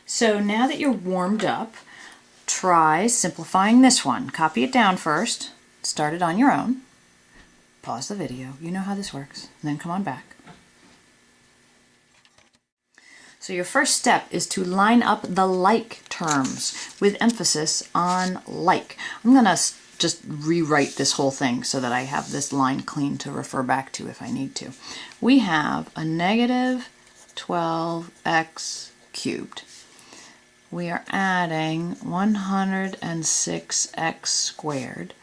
So now that you're warmed up, try simplifying this one. Copy it down first, start it on your own, pause the video, you know how this works, and then come on back. So your first step is to line up the like terms with emphasis on like. I'm going to just rewrite this whole thing so that I have this line clean to refer back to if I need to. We have a negative 12x cubed. We are adding 106x squared,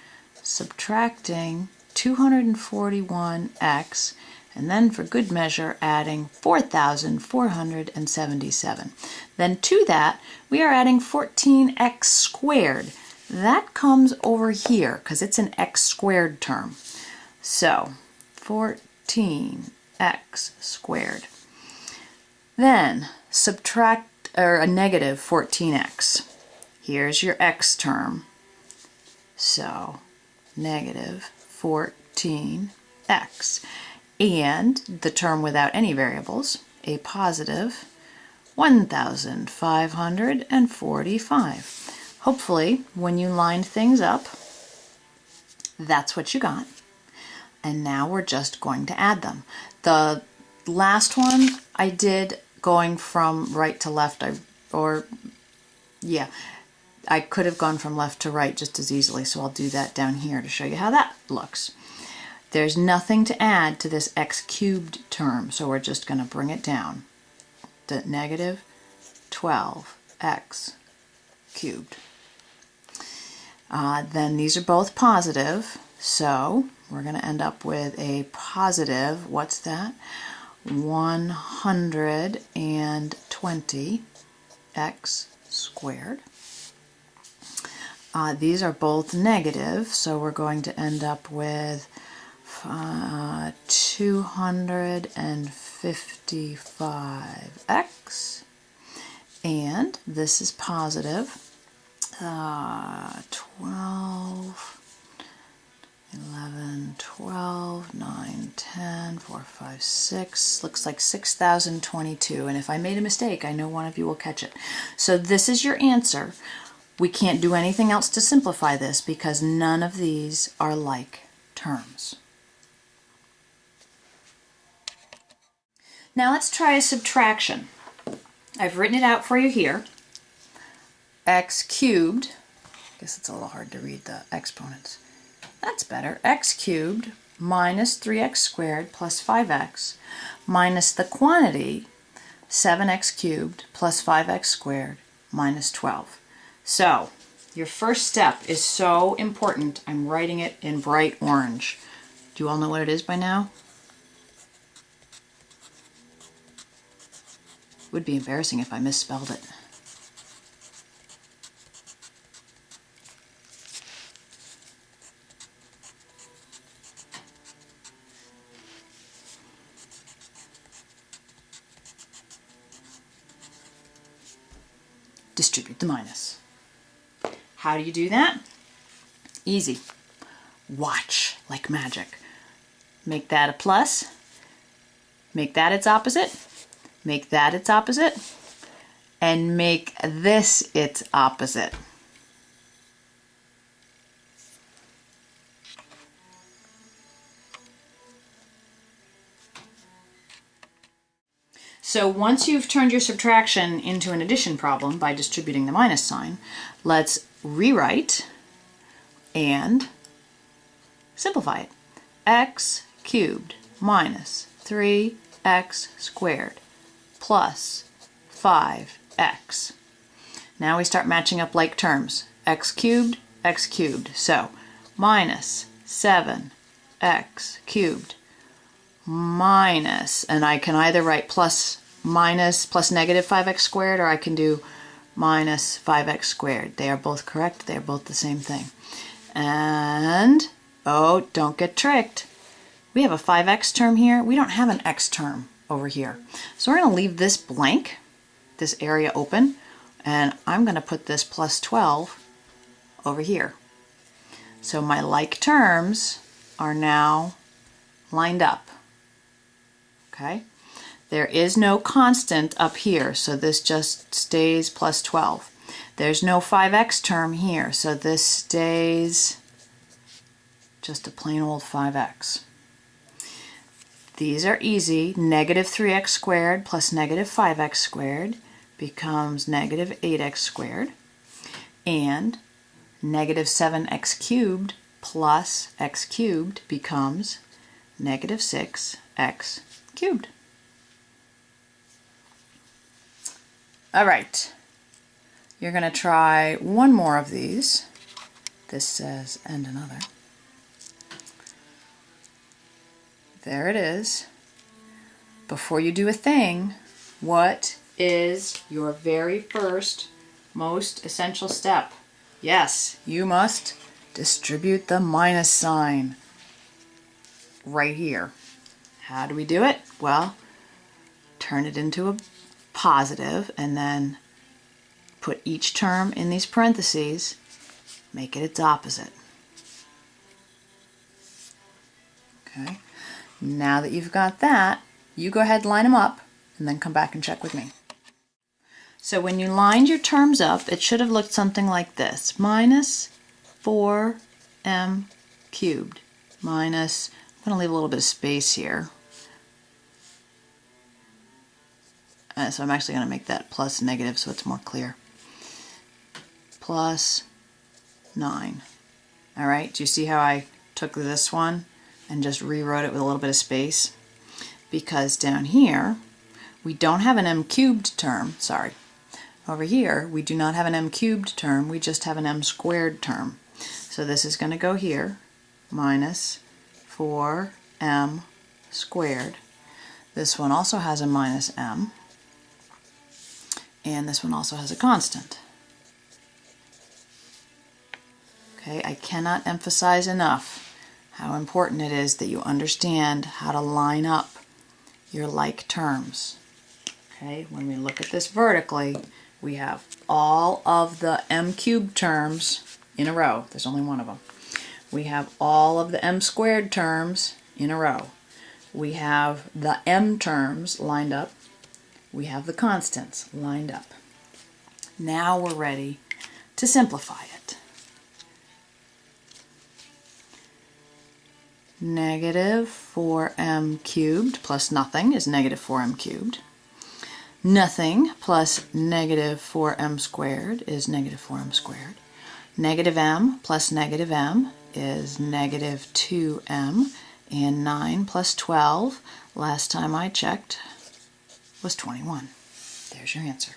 subtracting 241x, and then for good measure adding 4,477. Then to that we are adding 14x squared. That comes over here because it's an x squared term. So 14x squared. Then subtract a negative 14x. Here's your x term. So negative 14x. And the term without any variables, a positive 1,545. Hopefully, when you lined things up, that's what you got. And now we're just going to add them. The last one I did going from right to left, I could have gone from left to right just as easily, so I'll do that down here to show you how that looks. There's nothing to add to this x cubed term, so we're just going to bring it down to negative 12x cubed. Then these are both positive, so we're going to end up with a positive, what's that? 120x squared. These are both negative, so we're going to end up with 255x, and this is positive 12, 11, 12, 9, 10, 4, 5, 6, looks like 6,022, and if I made a mistake, I know one of you will catch it. So this is your answer. We can't do anything else to simplify this because none of these are like terms. Now let's try a subtraction. I've written it out for you here. X cubed, I guess it's a little hard to read the exponents. That's better. X cubed minus 3x squared plus 5x minus the quantity 7x cubed plus 5x squared minus 12. So your first step is so important. I'm writing it in bright orange. Do you all know what it is by now? It would be embarrassing if I misspelled it. Distribute the minus. How do you do that? Easy. Watch like magic. Make that a plus. Make that its opposite. Make that its opposite. And make this its opposite. So once you've turned your subtraction into an addition problem by distributing the minus sign, let's rewrite and simplify it. X cubed minus 3x squared plus 5x. Now we start matching up like terms. X cubed, x cubed. So minus 7x cubed minus, and I can either write plus minus plus negative 5x squared, or I can do minus 5x squared. They are both correct. They are both the same thing. And, oh, don't get tricked. We have a 5x term here. We don't have an x term over here. So we're going to leave this blank, this area open, and I'm going to put this plus 12 over here. So my like terms are now lined up. Okay? There is no constant up here, so this just stays plus 12. There's no 5x term here, so this stays just a plain old 5x. These are easy. Negative 3x squared plus negative 5x squared becomes negative 8x squared. And negative 7x cubed plus x cubed becomes negative 6x cubed. All right, you're going to try one more of these. This says, and another. There it is. Before you do a thing, what is your very first, most essential step? Yes, you must distribute the minus sign right here. How do we do it? Well, turn it into a positive and then put each term in these parentheses, make it its opposite. Okay, now that you've got that, you go ahead and line them up and then come back and check with me. So when you lined your terms up, it should have looked something like this. Minus 4m cubed minus, I'm going to leave a little bit of space here. So I'm actually going to make that plus negative so it's more clear. Plus 9. All right, do you see how I took this one and just rewrote it with a little bit of space? Because down here, we don't have an m cubed term, sorry. Over here, we do not have an m cubed term, we just have an m squared term. So this is going to go here, minus 4m squared. This one also has a minus m. And this one also has a constant. Okay, I cannot emphasize enough how important it is that you understand how to line up your like terms. Okay, when we look at this vertically, we have all of the m cubed terms in a row. There's only one of them. We have all of the m squared terms in a row. We have the m terms lined up. We have the constants lined up. Now we're ready to simplify it. Negative 4m cubed plus nothing is negative 4m cubed. Nothing plus negative 4m squared is negative 4m squared. Negative m plus negative m is negative 2m. And 9 plus 12, last time I checked, was 21. There's your answer.